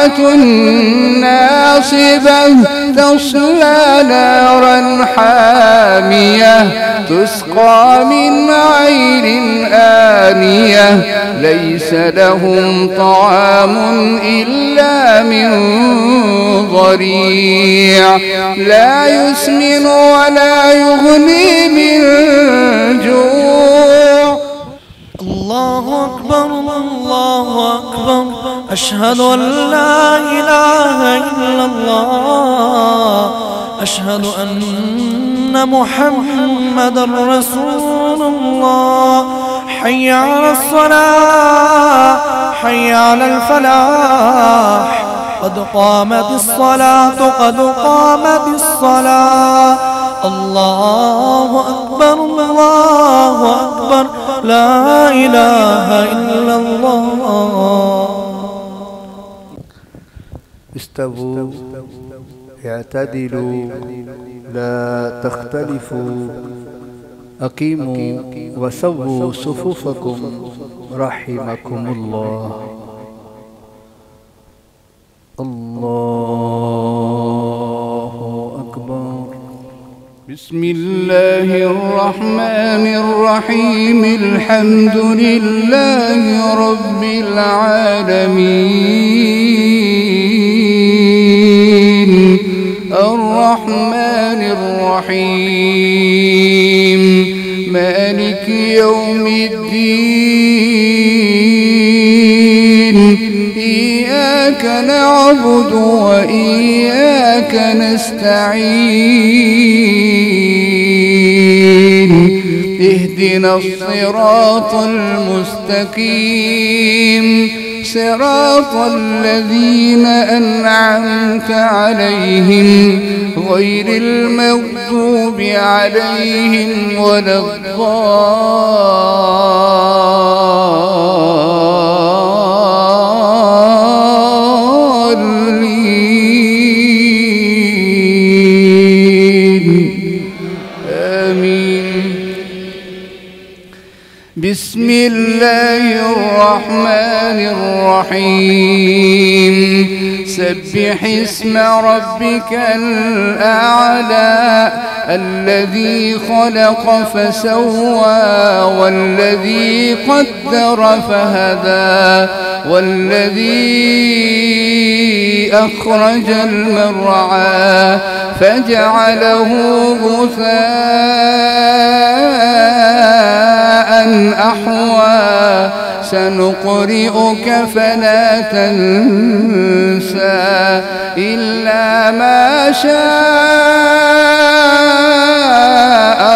عاملة ناصبة تصلى نارا حامية تسقى من عين آنية ليس لهم طعام إلا من ضريع لا يسمن ولا يغني من جوع. الله أكبر الله أكبر أشهد أن لا إله إلا الله أشهد أن محمدا رسول الله. حي على الصلاة حي على الفلاح قد قامت الصلاة قد قامت الصلاة. الله أكبر الله أكبر لا إله إلا الله. استووا اعتدلوا لا تختلفوا أقيموا وسووا صفوفكم رحمكم الله. الله أكبر. بسم الله الرحمن الرحيم الحمد لله رب العالمين الرحمن الرحيم مالك يوم الدين إياك نعبد وإياك نستعين اهدنا الصراط المستقيم صراط الذين أنعمت عليهم غير المغضوب عليهم ولا الضالين آمين. بسم الله الرحمن الرحيم سبح اسم ربك الأعلى الذي خلق فسوى والذي قدر فهدى والذي أخرج المرعى فجعله غثاء أحوى سنقرئك فلا تنسى إلا ما شاء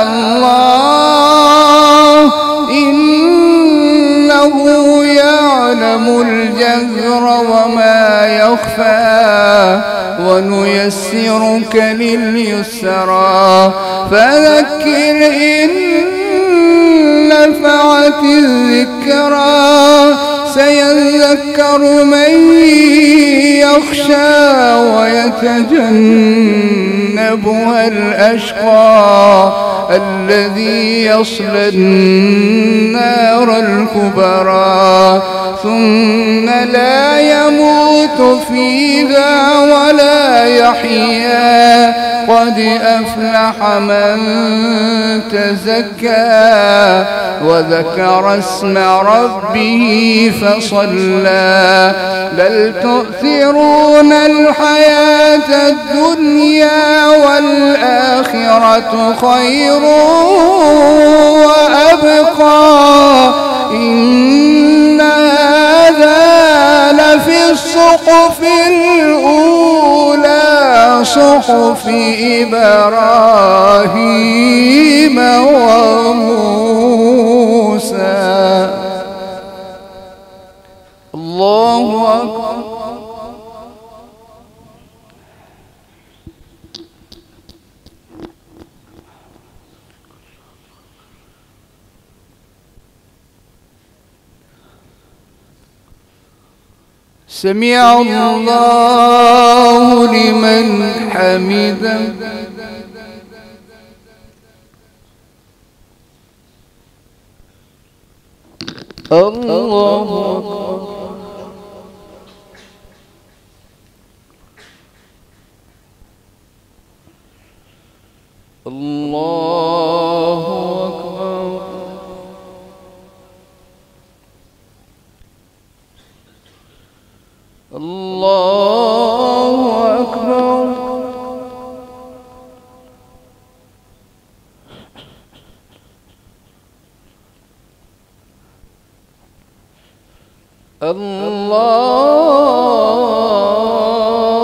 الله إنه يعلم الجهر وما يخفى ونيسرك لليسرى فذكر إن نفعت الذكرى سيذكر من يخشى ويتجنبها الأشقى الذي يصلى النار الكبرى ثم لا يموت فيها ولا يحيا قد أفلح من تزكى وذكر اسم ربه فصلى بل تؤثرون الحياة الدنيا والآخرة خير وأبقى إن هذا لفي الصحف الأولى صحف إبراهيم وموسى. الله أكبر. سمع الله لمن حمده. الله أكبر. الله أكبر. الله أكبر.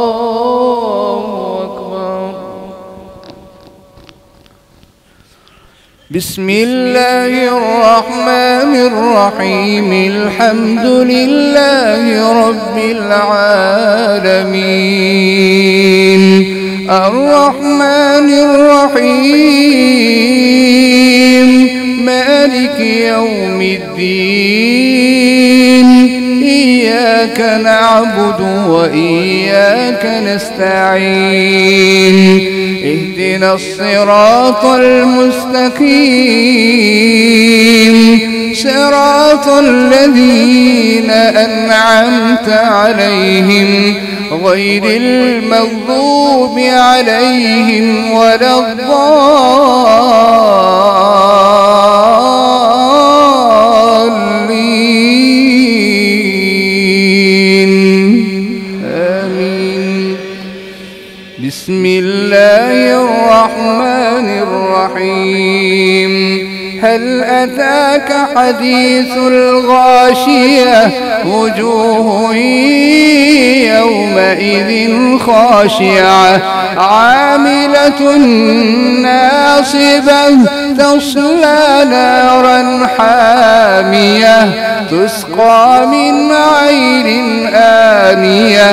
الله أكبر. بسم الله الرحمن الرحيم. الحمد لله رب العالمين الرحمن الرحيم مالك يوم الدين إياك نعبد وإياك نستعين اهدنا الصراط المستقيم صراط الذين أنعمت عليهم غير المغضوب عليهم ولا الضالين آمين. بسم الله الرحمن الرحيم. هل أتاك حديث الغاشية وجوه يومئذ خاشعة عاملة ناصبة تصلى نارا حامية تسقى من عين آنية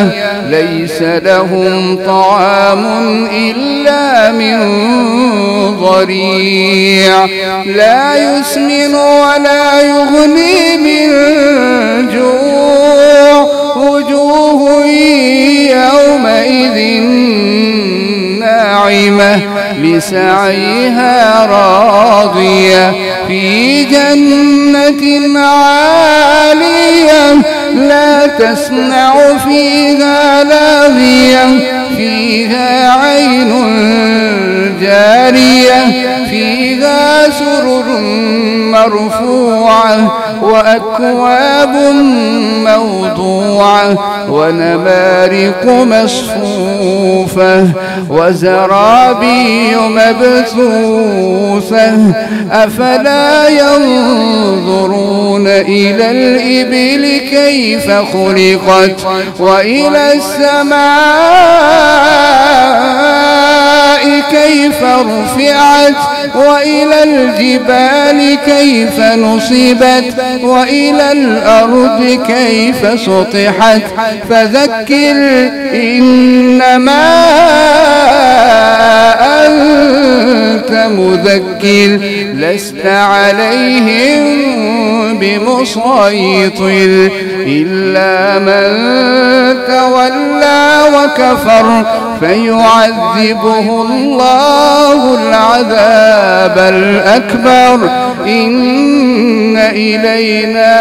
ليس لهم طعام إلا من ضريع لا يسمن ولا يغني من جوع وجوه يومئذ ناعمة لسعيها راضية في جنة عالية لا تسمع فيها لاغية فيها عين جارية فيها سرر مرفوعة وأكواب موضوعة ونمارق مصفوفة وزرابي مبثوثة أفلا ينظرون إلى الإبل كيف خلقت وإلى السماء كيف رفعت وإلى الجبال كيف نصبت وإلى الأرض كيف سطحت فذكر إنما أنت مذكر لست عليهم بمسيطر إلا من تولى وكفر فيعذبه الله العذاب الأكبر إن إلينا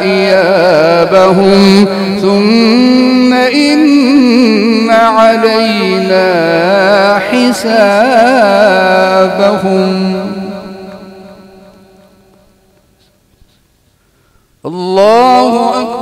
إيابهم ثم إن علينا حسابهم. الله أكبر.